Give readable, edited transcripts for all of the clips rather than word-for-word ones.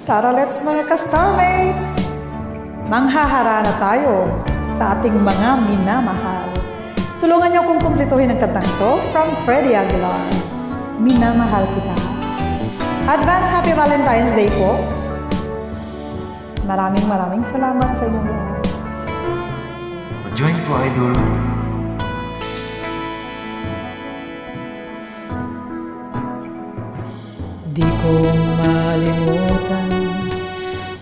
Tara, let's mga ka-starmates! Manghahara na tayo sa ating mga minamahal. Tulungan niyo akong kumplituhin ang kantang ito from Freddie Aguilar. Minamahal kita. Advance Happy Valentine's Day po. Maraming salamat sa inyong lahat. Join po, idol. Di ko malimutan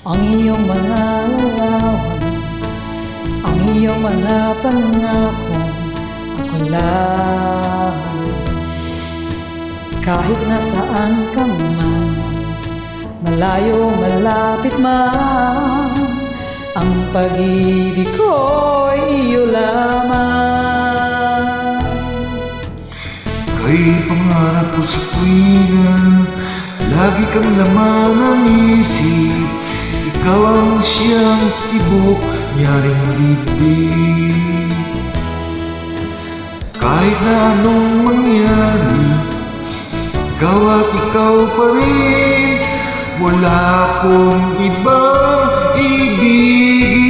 ang iyong mga larawan, ang iyong mga pangako, ako lang. Kahit nasaan ka man, malayo, malapit man, ang pag-ibig ko'y iyo lamang. Kay pangarap ko sa tuwingan, lagi kang laman ng isip. Ikaw ang siyang tibok, nyaring bibig. Kahit na anong mangyari, ikaw at ikaw pa rin. Wala akong ibang ibigin.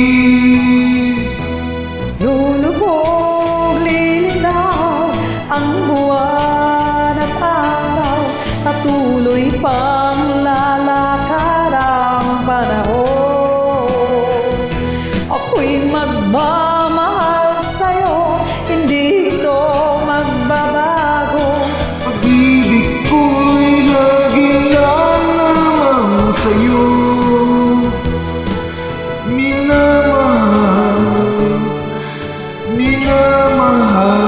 Lulubog, lilitaw ang buwan at araw, patuloy pang lalakad ang panahon. Ako'y magmamahal sa'yo, hindi ito magbabago. Pag-ibig ko'y laging lang naman sa'yo. Minamahal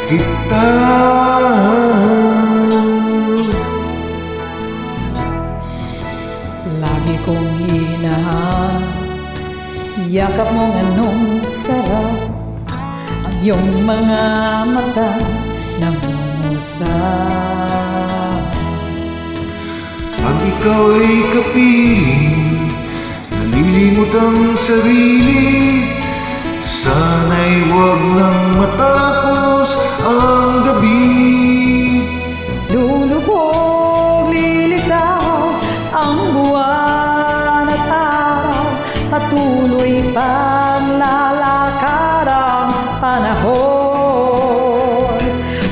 kita. Lagi kong hinahanap yakap mong anong sarap, ang iyong mga mata nangungusap. Pag ikaw ay kapiling, nalilimot ang sarili. Sana'y huwag nang matapos ang gabi. Lulubog, lilitaw ang buwan at araw, patuloy pang lalakad ang panahon.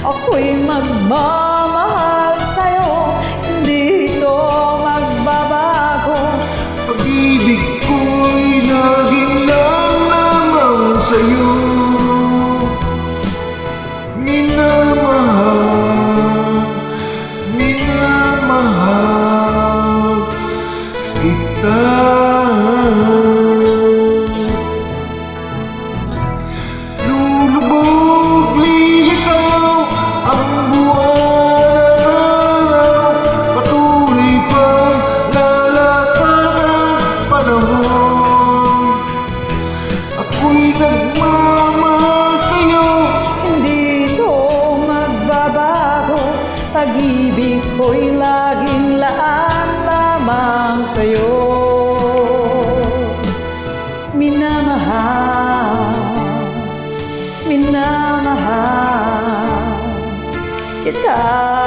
Ako'y magmamahal sa'yo, hindi ito magbabago. Pag-ibig ko'y laging lang naman sa'yo. Minamahal kita. Lulubog, lilitaw ang buwan, patuloy pang lalakad ang panahon. Ako'y nagmamahal sa'yo, Hindi ito magbabago, pag-ibig ko'y laging laan lamang sa'yo. Minamahal kita.